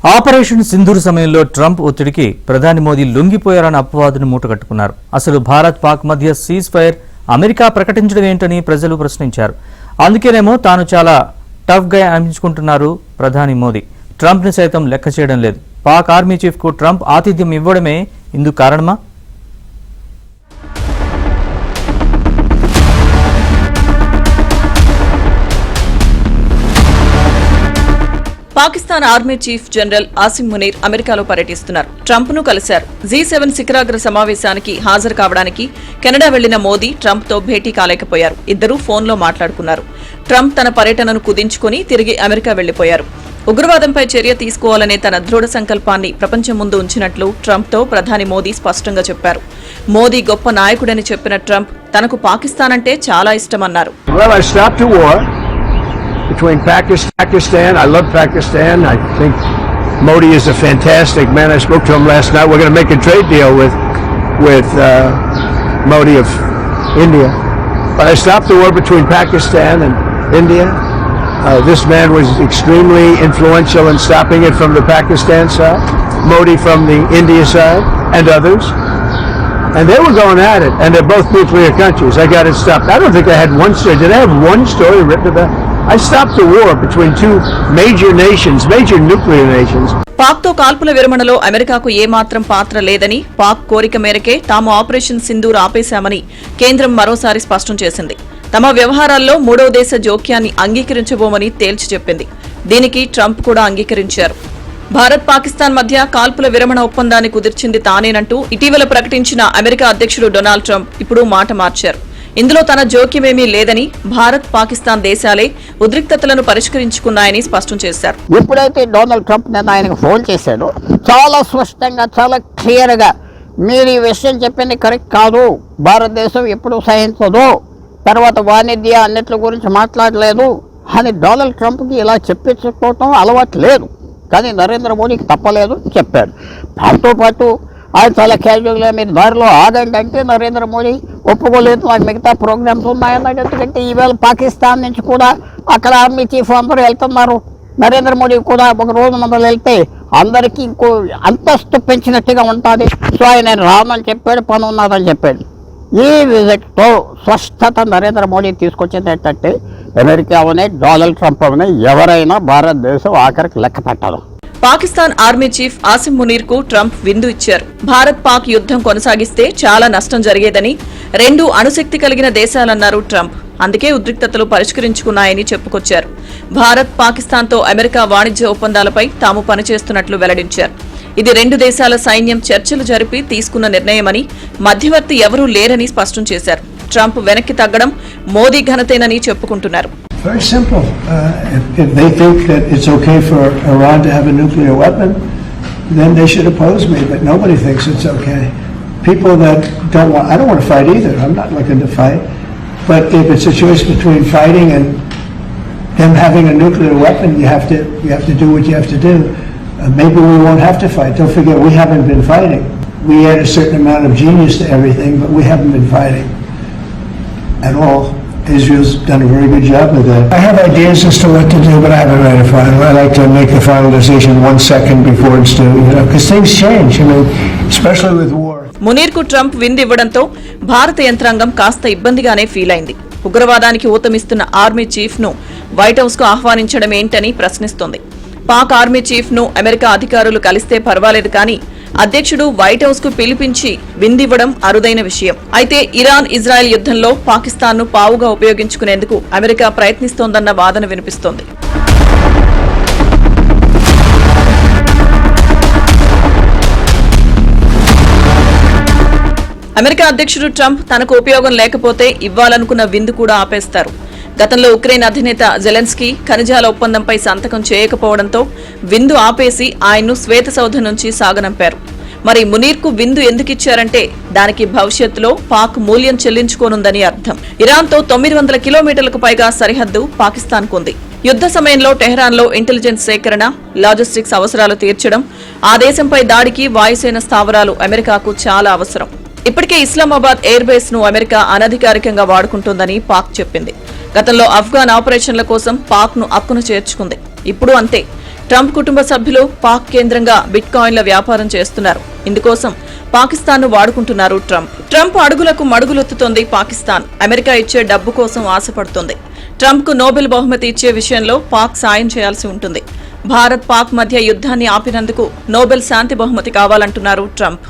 Operation Sindoor సమయంలో Trump ఒత్తిడికి ప్రధాని మోదీ లొంగిపోయారన్న అపవాదును మూటగట్టుకున్నారు. అసలు భారత్ పాక్ మధ్య సీజ్ ఫైర్ అమెరికా ప్రకటించడం ఏంటని ప్రజలు ప్రశ్నించారు. అందుకేనేమో తాను చాలా టఫ్ గా అనిపించుకుంటున్నారు ప్రధాని మోదీ. ట్రంప్ ని సైతం లెక్క చేయడం లేదు. పాక్ ఆర్మీ చీఫ్ కు ట్రంప్ ఆతిథ్యం ఇవ్వడమే ఇందుకు కారణమా? Pakistan army chief general Asim Munir అమెరికాలో పర్యటిస్తున్నారు. ట్రంప్ ను కలిశారు. G7 శిఖరాగ్ర సమావేశానికి హాజరు కావడానికి కెనడా వెళ్లిన మోదీ ట్రంప్ తో భేటీ కాలేకపోయారు. ఇద్దరూ ఫోన్లో మాట్లాడుకున్నారు. ట్రంప్ తన పర్యటనను కుదించుకుని తిరిగి అమెరికా వెళ్లిపోయారు. ఉగ్రవాదంపై చర్య తీసుకోవాలనే తన దృఢ సంకల్పాన్ని ప్రపంచం ముందు ఉంచినట్లు ట్రంప్ తో ప్రధాని మోదీ స్పష్టంగా చెప్పారు. మోదీ గొప్ప నాయకుడని చెప్పిన ట్రంప్ తనకు పాకిస్తాన్ అంటే చాలా ఇష్టమన్నారు. Between Pakistan, I love Pakistan. I think Modi is a fantastic man. I spoke to him last night. We're going to make a trade deal with Modi of India. But I stopped the war between Pakistan and India. This man was extremely influential in stopping it from the Pakistan side, Modi from the India side, and others. And they were going at it, and they're both nuclear countries. I got it stopped. I don't think I had one story. Did I have one story written about it? I stopped the war between two major nations, major nuclear nations. Pak తో కాల్పుల విరమణలో అమెరికాకు ఏమాత్రం పాత్ర లేదని, పాక్ కోరిక మేరకే తాము operation Sindoor ఆపేశామని కేంద్రం మరోసారి స్పష్టం చేసింది. తమ వ్యవహారాల్లో మూడో దేశ జోక్యాన్ని అంగీకరించబోమని తేల్చి చెప్పింది. దీనికి ట్రంప్ కూడా అంగీకరించారు. భారత్ పాకిస్తాన్ మధ్య కాల్పుల విరమణ ఒప్పందాన్ని కుదిర్చింది తానేనంటూ ఇటీవల ప్రకటించిన అమెరికా అధ్యక్షుడు డొనాల్డ్ ట్రంప్ ఇప్పుడు మాట మార్చారు. ఇందులో తన జోక్యమేమీ లేదని, భారత్ పాకిస్తాన్ దేశాలే ఉద్రిక్తతలను పరిష్కరించుకున్నాయని స్పష్టం చేశారు. ఎప్పుడైతే డొనాల్డ్ ట్రంప్ నిన్న ఆయనకు ఫోన్ చేశాడో చాలా స్పష్టంగా, చాలా క్లియర్గా మీరు ఈ విషయం చెప్పింది కరెక్ట్ కాదు, భారతదేశం ఎప్పుడు సహించదు, తర్వాత వాణిజ్య అన్నిట్ల గురించి మాట్లాడలేదు అని డొనాల్డ్ ట్రంప్కి ఇలా చెప్పించుకోవటం అలవాటు లేదు. కానీ నరేంద్ర మోడీకి తప్పలేదు, చెప్పాడు. దాంతో పాటు ఆయన చాలా క్యాజువల్గా మీరు దారిలో ఆగండి అంటే నరేంద్ర మోడీ ఒప్పుకోలేదు, నాకు మిగతా ప్రోగ్రామ్స్ ఉన్నాయన్నాడు. ఎందుకంటే ఈవేళ పాకిస్తాన్ నుంచి కూడా అక్కడ ఆర్మీ చీఫ్ అందరూ వెళ్తున్నారు. నరేంద్ర మోడీ కూడా ఒక రోజు మొదలు వెళ్తే అందరికీ ఇంకో అంతస్తు పెంచినట్టుగా ఉంటుంది. సో ఆయన రామని చెప్పాడు, పని ఉన్నదని చెప్పాడు. ఈ విజిట్తో స్పష్టత నరేంద్ర మోడీ తీసుకొచ్చింది ఏంటంటే అమెరికా అవనే డొనాల్డ్ ట్రంప్ అవనే ఎవరైనా భారతదేశం ఆఖరికి లెక్క పెట్టదు. పాకిస్తాన్ ఆర్మీ చీఫ్ ఆసిం మునీర్ కు ట్రంప్ విందు ఇచ్చారు. భారత్ పాక్ యుద్ధం కొనసాగిస్తే చాలా నష్టం జరిగేదని, రెండు అణుశక్తి కలిగిన దేశాలన్నారు ట్రంప్. అందుకే ఉద్రిక్తతలు పరిష్కరించుకున్నాయని చెప్పుకొచ్చారు. భారత్ పాకిస్తాన్ తో అమెరికా వాణిజ్య ఒప్పందాలపై తాము పనిచేస్తున్నట్లు వెల్లడించారు. ఇది రెండు దేశాల సైన్యం చర్చలు జరిపి తీసుకున్న నిర్ణయమని, మధ్యవర్తి ఎవరూ లేరని స్పష్టం చేశారు. ట్రంప్ వెనక్కి తగ్గడం మోదీ ఘనతేనని చెప్పుకుంటున్నారు. Very simple. If they think that it's okay for Iran to have a nuclear weapon, then they should oppose me. But nobody thinks it's okay. People that don't want, I don't want to fight either. I'm not looking to fight. But if it's a choice between fighting and them having a nuclear weapon, you have to do what you have to do. Maybe we won't have to fight. Don't forget, we haven't been fighting. We add a certain amount of genius to everything, but we haven't been fighting at all. Israel's done a very good job with that. I have ideas as to what to do, but I haven't made a final. I like to make the final decision 1 second before it's due, because things change. I mean, especially with war. Munir కు Trump విందివ్వడంతో భారత యంత్రాంగం కాస్త ఇబ్బందిగానే feel అయింది. ఉగ్రవాదానికి ఊతమిస్తున్న army chief ను white house కు ఆహ్వానించడం ఏంటని ప్రశ్నిస్తోంది. పాక్ ఆర్మీ చీఫ్ ను అమెరికా అధికారులు కలిస్తే పర్వాలేదు, కానీ అధ్యక్షుడు వైట్ హౌస్ కు పిలిపించి విందివ్వడం అరుదైన విషయం. అయితే ఇరాన్ ఇజ్రాయెల్ యుద్ధంలో పాకిస్తాన్ ను పావుగా ఉపయోగించుకునేందుకు అమెరికా ప్రయత్నిస్తోందన్న వాదన వినిపిస్తోంది. అమెరికా అధ్యక్షుడు ట్రంప్ తనకు ఉపయోగం లేకపోతే ఇవ్వాలనుకున్న విందు కూడా ఆపేస్తారు. గతంలో ఉక్రెయిన్ అధినేత జెలెన్స్కీ ఖనిజాల ఒప్పందంపై సంతకం చేయకపోవడంతో విందు ఆపేసి ఆయన్ను శ్వేతసౌధం నుంచి సాగనంపారు. మరి మునీర్ కు విందు ఎందుకిచ్చారంటే దానికి భవిష్యత్తులో పాక్ మూల్యం చెల్లించుకోనుందని అర్థం. ఇరాన్ తో 900 కిలోమీటర్లకు పైగా సరిహద్దు పాకిస్తాన్ కుంది. యుద్ధ సమయంలో టెహ్రాన్ లో ఇంటెలిజెన్స్ సేకరణ, లాజిస్టిక్స్ అవసరాలు తీర్చడం, ఆ దేశంపై దాడికి వాయుసేన స్థావరాలు అమెరికాకు చాలా అవసరం. ఇప్పటికే ఇస్లామాబాద్ ఎయిర్ బేస్ ను అమెరికా అనధికారికంగా వాడుకుంటోందని పాక్ చెప్పింది. గతంలో ఆఫ్ఘన్ ఆపరేషన్ల కోసం పాక్ ను అక్కున చేర్చుకుంది. ఇప్పుడు అంతే. ట్రంప్ కుటుంబ సభ్యులు పాక్ కేంద్రంగా బిట్ కాయిన్ల వ్యాపారం చేస్తున్నారు. ఇందుకోసం పాకిస్తాన్ను వాడుకుంటున్నారు ట్రంప్. ట్రంప్ అడుగులకు మడుగులొత్తుతోంది పాకిస్తాన్. అమెరికా ఇచ్చే డబ్బు కోసం ఆశపడుతోంది. ట్రంప్కు నోబెల్ బహుమతి ఇచ్చే విషయంలో పాక్ సాయం చేయాల్సి ఉంటుంది. భారత్ పాక్ మధ్య యుద్ధాన్ని ఆపినందుకు నోబెల్ శాంతి బహుమతి కావాలంటున్నారు ట్రంప్.